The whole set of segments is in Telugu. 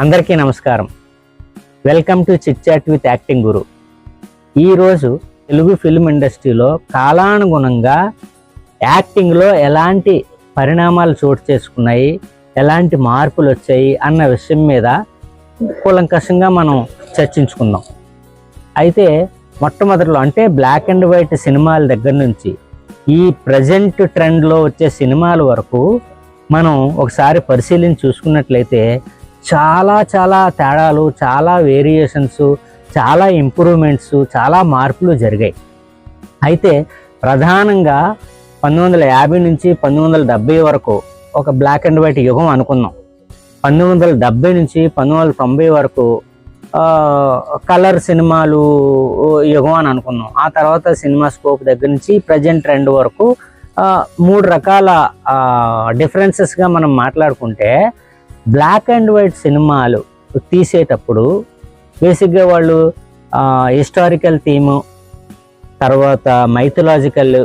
అందరికీ నమస్కారం. Welcome to chit chat with acting Guru. ఈరోజు తెలుగు ఫిల్మ్ ఇండస్ట్రీలో కాలానుగుణంగా యాక్టింగ్లో ఎలాంటి పరిణామాలు చోటు చేసుకున్నాయి, ఎలాంటి మార్పులు వచ్చాయి అన్న విషయం మీద కూలంకషంగా మనం చర్చించుకుందాం. అయితే మొట్టమొదటిలో అంటే బ్లాక్ అండ్ వైట్ సినిమాల దగ్గర నుంచి ఈ ప్రజెంట్ ట్రెండ్లో వచ్చే సినిమాల వరకు మనం ఒకసారి పరిశీలించి చూసుకున్నట్లయితే చాలా తేడాలు, చాలా వేరియేషన్స్, చాలా ఇంప్రూవ్మెంట్స్, చాలా మార్పులు జరిగాయి. అయితే ప్రధానంగా 1950 నుంచి 1970 వరకు ఒక బ్లాక్ అండ్ వైట్ యుగం అనుకుందాం. 1970 నుంచి 1990 వరకు కలర్ సినిమాలు యుగం అని అనుకుందాం. ఆ తర్వాత సినిమా స్కోప్ దగ్గర నుంచి ప్రజెంట్ ట్రెండ్ వరకు 3 రకాల డిఫరెన్సెస్గా మనం మాట్లాడుకుంటే, బ్లాక్ అండ్ వైట్ సినిమాలు తీసేటప్పుడు బేసిక్గా వాళ్ళు హిస్టారికల్ థీము, తర్వాత మైథలాజికల్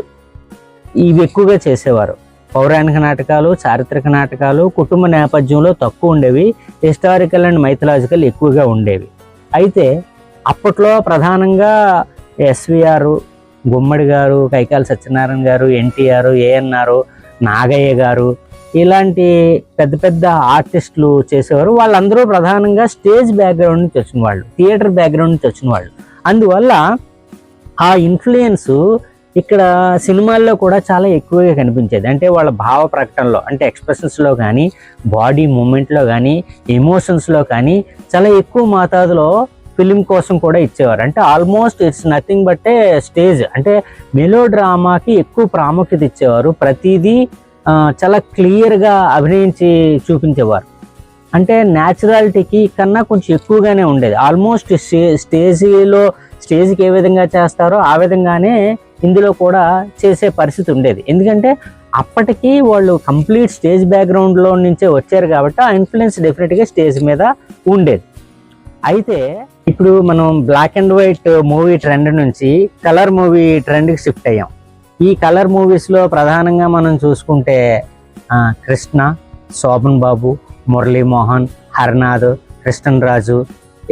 ఇవి ఎక్కువగా చేసేవారు. పౌరాణిక నాటకాలు, చారిత్రక నాటకాలు కుటుంబ నేపథ్యంలో తక్కువ ఉండేవి, హిస్టారికల్ అండ్ మైథలాజికల్ ఎక్కువగా ఉండేవి. అయితే అప్పట్లో ప్రధానంగా ఎస్విఆర్, గుమ్మడి గారు, కైకాల సత్యనారాయణ గారు, ఎన్టీఆర్, ఏఎన్ఆర్, నాగయ్య గారు ఇలాంటి పెద్ద పెద్ద ఆర్టిస్టులు చేసేవారు. వాళ్ళందరూ ప్రధానంగా స్టేజ్ బ్యాక్గ్రౌండ్ నుంచి వచ్చిన వాళ్ళు, థియేటర్ బ్యాక్గ్రౌండ్ నుంచి వచ్చిన వాళ్ళు. అందువల్ల ఆ ఇన్ఫ్లుయెన్స్ ఇక్కడ సినిమాల్లో కూడా చాలా ఎక్కువగా కనిపించేది. అంటే వాళ్ళ భావ ప్రకటనలో, అంటే ఎక్స్ప్రెషన్స్లో కానీ, బాడీ మూమెంట్లో కానీ, ఎమోషన్స్లో కానీ చాలా ఎక్కువ మోతాదులో ఫిలిం కోసం కూడా ఇచ్చేవారు. అంటే almost it's nothing but A stage. అంటే మెలో డ్రామాకి ఎక్కువ ప్రాముఖ్యత ఇచ్చేవారు. ప్రతిదీ చాలా క్లియర్గా అభినయించి చూపించేవారు. అంటే న్యాచురాలిటీకి కన్నా కొంచెం ఎక్కువగానే ఉండేది. ఆల్మోస్ట్ స్టేజ్కి ఏ విధంగా చేస్తారో ఆ విధంగానే ఇందులో కూడా చేసే పరిస్థితి ఉండేది. ఎందుకంటే అప్పటికి వాళ్ళు కంప్లీట్ స్టేజ్ బ్యాక్గ్రౌండ్లో నుంచే వచ్చారు కాబట్టి ఆ ఇన్ఫ్లుయెన్స్ డెఫినెట్గా స్టేజ్ మీద ఉండేది. అయితే ఇప్పుడు మనం black and white movie trend నుంచి కలర్ మూవీ ట్రెండ్కి షిఫ్ట్ అయ్యాం. ఈ కలర్ మూవీస్లో ప్రధానంగా మనం చూసుకుంటే కృష్ణ, శోభన్ బాబు, మురళీమోహన్, హర్నాథ్, కృష్ణన్ రాజు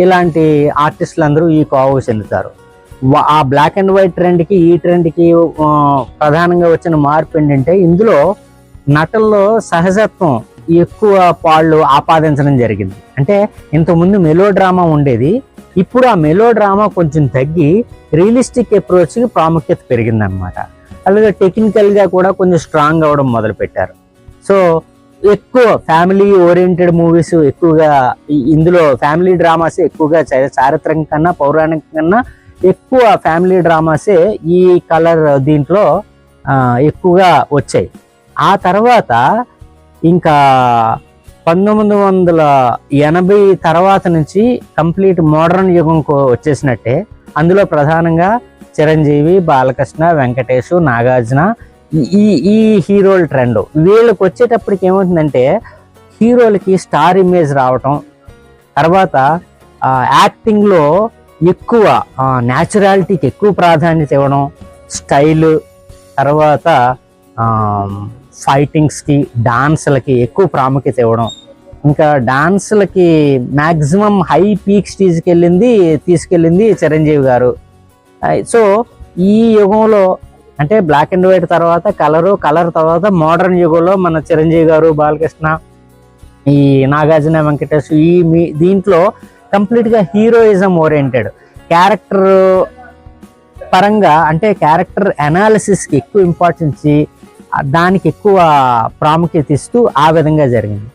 ఇలాంటి ఆర్టిస్టులు అందరూ ఈ కోవకు చెందుతారు. ఆ బ్లాక్ అండ్ వైట్ ట్రెండ్కి ఈ ట్రెండ్కి ప్రధానంగా వచ్చిన మార్పు ఏంటంటే, ఇందులో నటనలో సహజత్వం ఎక్కువ పాళ్ళు ఆపాదించడం జరిగింది. అంటే ఇంతకుముందు మెలో డ్రామా ఉండేది, ఇప్పుడు ఆ మెలో డ్రామా కొంచెం తగ్గి రియలిస్టిక్ అప్రోచ్కి ప్రాముఖ్యత పెరిగిందనమాట. అలాగే టెక్నికల్గా కూడా కొంచెం స్ట్రాంగ్ అవ్వడం మొదలుపెట్టారు. సో ఎక్కువ ఫ్యామిలీ ఓరియంటెడ్ మూవీస్ ఎక్కువగా ఇందులో ఫ్యామిలీ డ్రామాసే ఎక్కువగా, చారిత్రకం కన్నా పౌరాణికం కన్నా ఎక్కువ ఫ్యామిలీ డ్రామాసే ఈ కలర్ దీంట్లో ఎక్కువగా వచ్చాయి. ఆ తర్వాత ఇంకా 1980 తర్వాత నుంచి కంప్లీట్ మోడర్న్ యుగం వచ్చేసినట్టే. అందులో ప్రధానంగా చిరంజీవి, బాలకృష్ణ, వెంకటేష్, నాగార్జున ఈ హీరోల ట్రెండ్. వీళ్ళకి వచ్చేటప్పటికి ఏమవుతుందంటే, హీరోలకి స్టార్ ఇమేజ్ రావటం, తర్వాత యాక్టింగ్లో ఎక్కువ న్యాచురాలిటీకి ఎక్కువ ప్రాధాన్యత ఇవ్వడం, స్టైల్, తర్వాత ఫైటింగ్స్కి, డాన్స్లకి ఎక్కువ ప్రాముఖ్యత ఇవ్వడం. ఇంకా డాన్స్లకి మ్యాక్సిమం హై పీక్ స్టేజ్కి తీసుకెళ్ళింది చిరంజీవి గారు. సో ఈ యుగంలో అంటే బ్లాక్ అండ్ వైట్ తర్వాత కలర్ తర్వాత మోడర్న్ యుగంలో మన చిరంజీవి గారు, బాలకృష్ణ, ఈ నాగార్జున, వెంకటేష్ దీంట్లో కంప్లీట్గా హీరోయిజం ఓరియంటెడ్, క్యారెక్టర్ పరంగా అంటే క్యారెక్టర్ అనాలిసిస్కి ఎక్కువ ఇంపార్టెన్స్, దానికి ఎక్కువ ప్రాముఖ్యత ఇస్తూ ఆ విధంగా జరిగింది.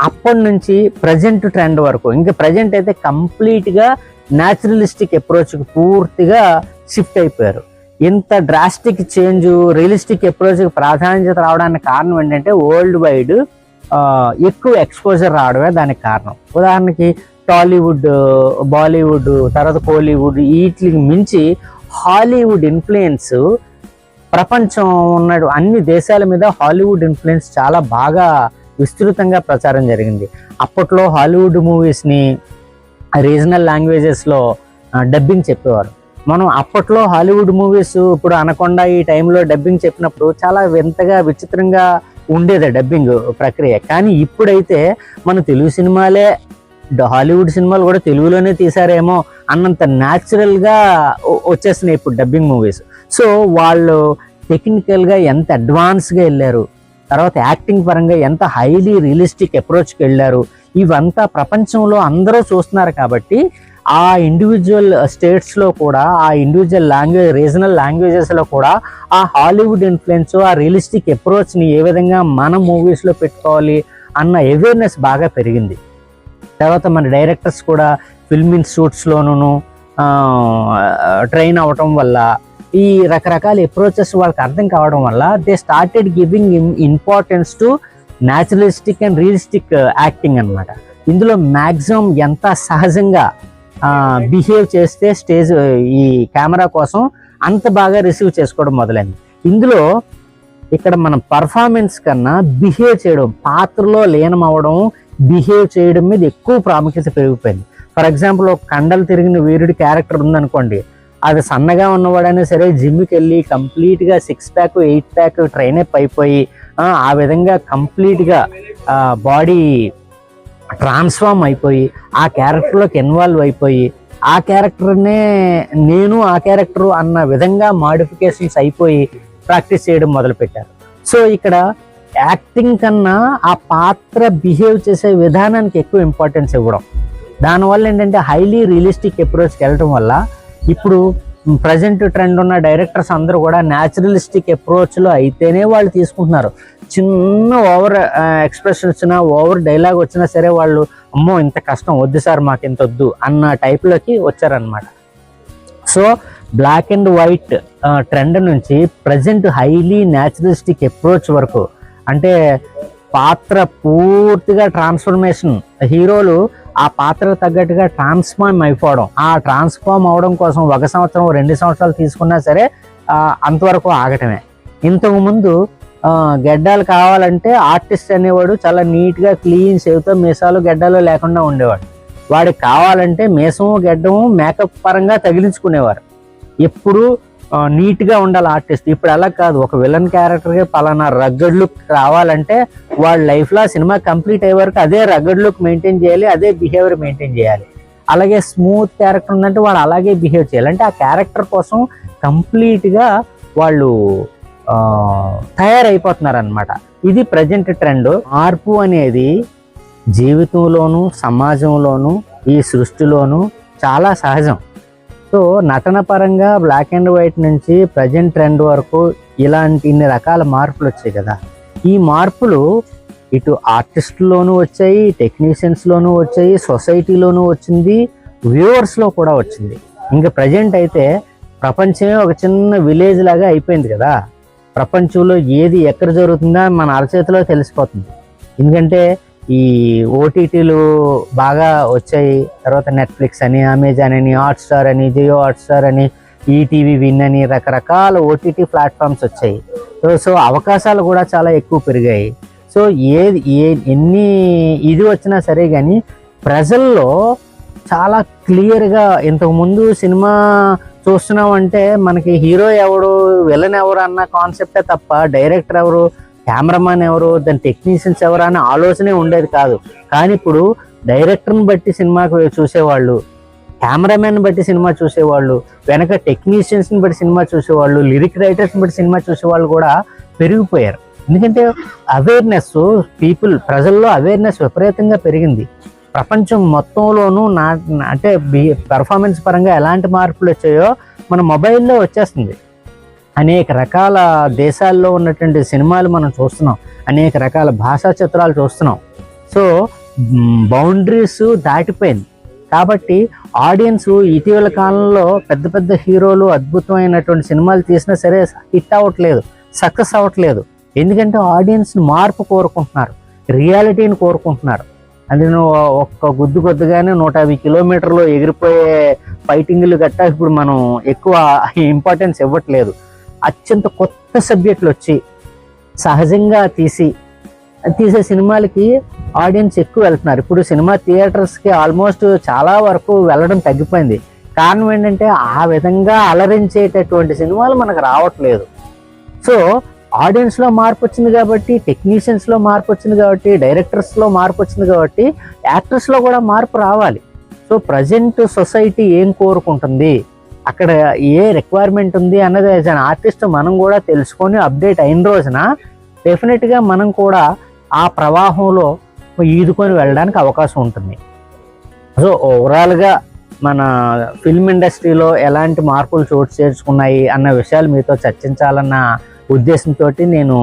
అప్పటి నుంచి ప్రజెంట్ ట్రెండ్ వరకు, ఇంకా ప్రజెంట్ అయితే కంప్లీట్గా న్యాచురలిస్టిక్ అప్రోచ్కి పూర్తిగా షిఫ్ట్ అయిపోయారు. ఇంత డ్రాస్టిక్ చేంజ్, రియలిస్టిక్ అప్రోచ్కి ప్రాధాన్యత రావడానికి కారణం ఏంటంటే, వరల్డ్ వైడ్ ఎక్కువ ఎక్స్పోజర్ రావడమే దానికి కారణం. ఉదాహరణకి టాలీవుడ్, బాలీవుడ్, తర్వాత కోలీవుడ్ వీటికి మించి హాలీవుడ్ ఇన్ఫ్లుయెన్స్ ప్రపంచం ఉన్న అన్ని దేశాల మీద హాలీవుడ్ ఇన్ఫ్లుయెన్స్ చాలా బాగా విస్తృతంగా ప్రచారం జరిగింది. అప్పట్లో హాలీవుడ్ మూవీస్ని రీజనల్ లాంగ్వేజెస్లో డబ్బింగ్ చెప్పేవారు. మనం అప్పట్లో హాలీవుడ్ మూవీస్, ఇప్పుడు అనకొండ ఈ టైంలో డబ్బింగ్ చెప్పినప్పుడు చాలా వింతగా, విచిత్రంగా ఉండేది డబ్బింగ్ ప్రక్రియ. కానీ ఇప్పుడైతే మన తెలుగు సినిమాలే హాలీవుడ్ సినిమాలు కూడా తెలుగులోనే తీసారేమో అన్నంత న్యాచురల్గా వచ్చేస్తున్నాయి ఇప్పుడు డబ్బింగ్ మూవీస్. సో వాళ్ళు టెక్నికల్గా ఎంత అడ్వాన్స్గా వెళ్ళారు, తర్వాత యాక్టింగ్ పరంగా ఎంత హైలీ రియలిస్టిక్ అప్రోచ్కి వెళ్ళారు, ఇవంతా ప్రపంచంలో అందరూ చూస్తున్నారు. కాబట్టి ఆ ఇండివిజువల్ స్టేట్స్లో కూడా, ఆ ఇండివిజువల్ రీజనల్ లాంగ్వేజెస్లో కూడా ఆ హాలీవుడ్ ఇన్ఫ్లుయెన్స్, ఆ రియలిస్టిక్ అప్రోచ్ని ఏ విధంగా మన మూవీస్లో పెట్టుకోవాలి అన్న అవేర్నెస్ బాగా పెరిగింది. తర్వాత మన డైరెక్టర్స్ కూడా ఫిల్మ్ ఇన్స్టిట్యూట్స్లోనూ ట్రైన్ అవ్వటం వల్ల, ఈ రకరకాల అప్రోచెస్ వాళ్ళకి అర్థం కావడం వల్ల they started giving importance to naturalistic and realistic acting అనమాట. ఇందులో మ్యాక్సిమం ఎంత సహజంగా బిహేవ్ చేస్తే స్టేజ్ ఈ కెమెరా కోసం అంత బాగా రిసీవ్ చేసుకోవడం మొదలైంది. ఇందులో ఇక్కడ మన పర్ఫార్మెన్స్ కన్నా బిహేవ్ చేయడం, పాత్రలో లీనం అవ్వడం, బిహేవ్ చేయడం మీద ఎక్కువ ప్రాముఖ్యత పెరిగిపోయింది. ఫర్ ఎగ్జాంపుల్, ఒక కండలు తిరిగిన వీరుడి క్యారెక్టర్ ఉందనుకోండి, అది సన్నగా ఉన్నవాడైనా సరే జిమ్కి వెళ్ళి కంప్లీట్గా 6 ప్యాక్ 8 ప్యాక్ ట్రైన్ అప్ అయిపోయి ఆ విధంగా కంప్లీట్గా బాడీ ట్రాన్స్ఫార్మ్ అయిపోయి ఆ క్యారెక్టర్లోకి ఇన్వాల్వ్ అయిపోయి ఆ క్యారెక్టర్నే నేను ఆ క్యారెక్టర్ అన్న విధంగా మాడిఫికేషన్స్ అయిపోయి ప్రాక్టీస్ చేయడం మొదలుపెట్టారు. సో ఇక్కడ యాక్టింగ్ కన్నా ఆ పాత్ర బిహేవ్ చేసే విధానానికి ఎక్కువ ఇంపార్టెన్స్ ఇవ్వడం, దానివల్ల ఏంటంటే హైలీ రియలిస్టిక్ అప్రోచ్కి వెళ్ళడం వల్ల ఇప్పుడు ప్రజెంట్ ట్రెండ్ ఉన్న డైరెక్టర్స్ అందరూ కూడా న్యాచురలిస్టిక్ అప్రోచ్లో అయితేనే వాళ్ళు తీసుకుంటున్నారు. చిన్న ఓవర్ ఎక్స్ప్రెషన్ వచ్చినా, ఓవర్ డైలాగ్ వచ్చినా సరే వాళ్ళు అమ్మో ఇంత కష్టం వద్దు సార్, మాకు ఇంత వద్దు అన్న టైప్లోకి వచ్చారనమాట. So black and white trend నుంచి ప్రజెంట్ హైలీ న్యాచురలిస్టిక్ అప్రోచ్ వరకు, అంటే పాత్ర పూర్తిగా ట్రాన్స్ఫర్మేషన్, హీరోలు ఆ పాత్రకు తగ్గట్టుగా ట్రాన్స్ఫార్మ్ అయిపోవడం, ఆ ట్రాన్స్ఫార్మ్ అవడం కోసం 1 సంవత్సరం 2 సంవత్సరాలు తీసుకున్నా సరే అంతవరకు ఆగటమే. ఇంతకుముందు గెడ్డాలు కావాలంటే ఆర్టిస్ట్ అనేవాడు చాలా నీట్గా క్లీన్ సేవ్తో మీసాలు గెడ్డాలు లేకుండా ఉండేవాడు. వాడికి కావాలంటే మీసము గెడ్డము మేకప్ పరంగా తగిలించుకునేవారు. ఎప్పుడు నీట్గా ఉండాలి ఆర్టిస్ట్. ఇప్పుడు అలా కాదు, ఒక విలన్ క్యారెక్టర్గా పలానా రగ్గడ్ లుక్ రావాలంటే వాడి లైఫ్లో సినిమా కంప్లీట్ అయ్యే వరకు అదే రగ్గడ్ లుక్ మెయింటైన్ చేయాలి, అదే బిహేవియర్ మెయింటైన్ చేయాలి. అలాగే స్మూత్ క్యారెక్టర్ ఉందంటే వాడు అలాగే బిహేవ్ చేయాలి. అంటే ఆ క్యారెక్టర్ కోసం కంప్లీట్గా వాళ్ళు తయారైపోతున్నారు అనమాట. ఇది ప్రజెంట్ ట్రెండ్. మార్పు అనేది జీవితంలోనూ సమాజంలోనూ ఈ సృష్టిలోనూ చాలా సహజం. సో నటన పరంగా బ్లాక్ అండ్ వైట్ నుంచి ప్రజెంట్ ట్రెండ్ వరకు ఇన్ని రకాల మార్పులు వచ్చాయి కదా. ఈ మార్పులు ఇటు ఆర్టిస్టుల్లోనూ వచ్చాయి, టెక్నీషియన్స్లోనూ వచ్చాయి, సొసైటీలోనూ వచ్చింది, వ్యూవర్స్లో కూడా వచ్చింది. ఇంకా ప్రజెంట్ అయితే ప్రపంచమే ఒక చిన్న విలేజ్ లాగా అయిపోయింది కదా. ప్రపంచంలో ఏది ఎక్కడ జరుగుతుందో మన అరచేతిలో తెలిసిపోతుంది. ఎందుకంటే ఈ ఓటీటీలు బాగా వచ్చాయి. తర్వాత నెట్ఫ్లిక్స్ అని, అమెజాన్ అని, హాట్స్టార్ అని, జియో హాట్స్టార్ అని, ఈటీవీ విన్ అని రకరకాల ఓటీటీ ప్లాట్ఫామ్స్ వచ్చాయి. సో అవకాశాలు కూడా చాలా ఎక్కువ పెరిగాయి. సో ఎన్ని ఇది వచ్చినా సరే కానీ ప్రజల్లో చాలా క్లియర్గా, ఇంతకుముందు సినిమా చూస్తున్నామంటే మనకి హీరో ఎవడు, విలన్ ఎవరు అన్న కాన్సెప్టే తప్ప డైరెక్టర్ ఎవరు, కెమెరామాన్ ఎవరు, దాని టెక్నీషియన్స్ ఎవరు అనే ఆలోచనే ఉండేది కాదు. కానీ ఇప్పుడు డైరెక్టర్ని బట్టి సినిమాకు చూసేవాళ్ళు, కెమెరామెన్ బట్టి సినిమా చూసేవాళ్ళు, వెనక టెక్నీషియన్స్ని బట్టి సినిమా చూసేవాళ్ళు, లిరిక్ రైటర్స్ని బట్టి సినిమా చూసేవాళ్ళు కూడా పెరిగిపోయారు. ఎందుకంటే అవేర్నెస్, ప్రజల్లో అవేర్నెస్ విపరీతంగా పెరిగింది. ప్రపంచం మొత్తంలోనూ అంటే పెర్ఫార్మెన్స్ పరంగా ఎలాంటి మార్పులు వచ్చాయో మన మొబైల్లో వచ్చేస్తుంది. అనేక రకాల దేశాల్లో ఉన్నటువంటి సినిమాలు మనం చూస్తున్నాం, అనేక రకాల భాషా చిత్రాలు చూస్తున్నాం. సో బౌండరీస్ దాటిపోయింది. కాబట్టి ఆడియన్స్ ఇటీవల కాలంలో పెద్ద పెద్ద హీరోలు అద్భుతమైనటువంటి సినిమాలు తీసినా సరే హిట్ అవ్వట్లేదు, సక్సెస్ అవ్వట్లేదు. ఎందుకంటే ఆడియన్స్ మార్పు కోరుకుంటున్నారు, రియాలిటీని కోరుకుంటున్నారు. అది ఒక్క కొద్దిగానే 150 కిలోమీటర్లు ఎగిరిపోయే ఫైటింగ్లు గట్టా ఇప్పుడు మనం ఎక్కువ ఇంపార్టెన్స్ ఇవ్వట్లేదు. అత్యంత కొత్త సబ్జెక్టులు వచ్చి సహజంగా తీసే సినిమాలకి ఆడియన్స్ ఎక్కువ వెళ్తున్నారు. ఇప్పుడు సినిమా థియేటర్స్కి ఆల్మోస్ట్ చాలా వరకు వెళ్ళడం తగ్గిపోయింది. కారణం ఏంటంటే ఆ విధంగా అలరించేటటువంటి సినిమాలు మనకు రావట్లేదు. సో ఆడియన్స్లో మార్పు వచ్చింది కాబట్టి, టెక్నీషియన్స్లో మార్పు వచ్చింది కాబట్టి, డైరెక్టర్స్లో మార్పు వచ్చింది కాబట్టి యాక్టర్స్లో కూడా మార్పు రావాలి. సో ప్రజెంట్ సొసైటీ ఏం కోరుకుంటుంది, అక్కడ ఏ రిక్వైర్మెంట్ ఉంది అన్నది యాజ్ అన్ ఆర్టిస్ట్ మనం కూడా తెలుసుకొని అప్డేట్ అయిన రోజున డెఫినెట్గా మనం కూడా ఆ ప్రవాహంలో ఈదుకొని వెళ్ళడానికి అవకాశం ఉంటుంది. సో ఓవరాల్గా మన ఫిల్మ్ ఇండస్ట్రీలో ఎలాంటి మార్పులు చోటు చేసుకున్నాయి అన్న విషయాలు మీతో చర్చించాలన్న ఉద్దేశంతో నేను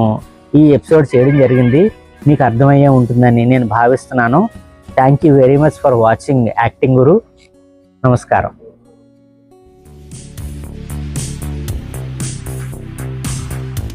ఈ ఎపిసోడ్ చేయడం జరిగింది. మీకు అర్థమయ్యే ఉంటుందని నేను భావిస్తున్నాను. Thank you very much for watching acting Guru. నమస్కారం.